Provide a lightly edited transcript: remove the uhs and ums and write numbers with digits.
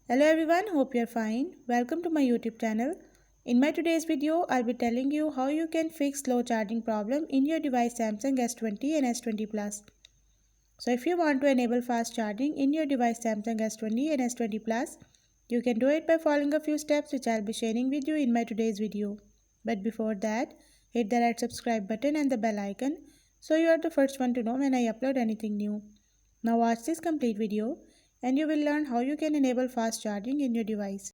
Hello everyone, hope you're fine. Welcome to my YouTube channel. In my today's video, I'll be telling you how you can fix slow charging problem in your device Samsung S20 and S20 Plus. So if you want to enable fast charging in your device Samsung S20 and S20 Plus, you can do it by following a few steps which I'll be sharing with you in my today's video. But before that, hit the red subscribe button and the bell icon so you are the first one to know when I upload anything new. Now watch this complete video and you will learn how you can enable fast charging in your device.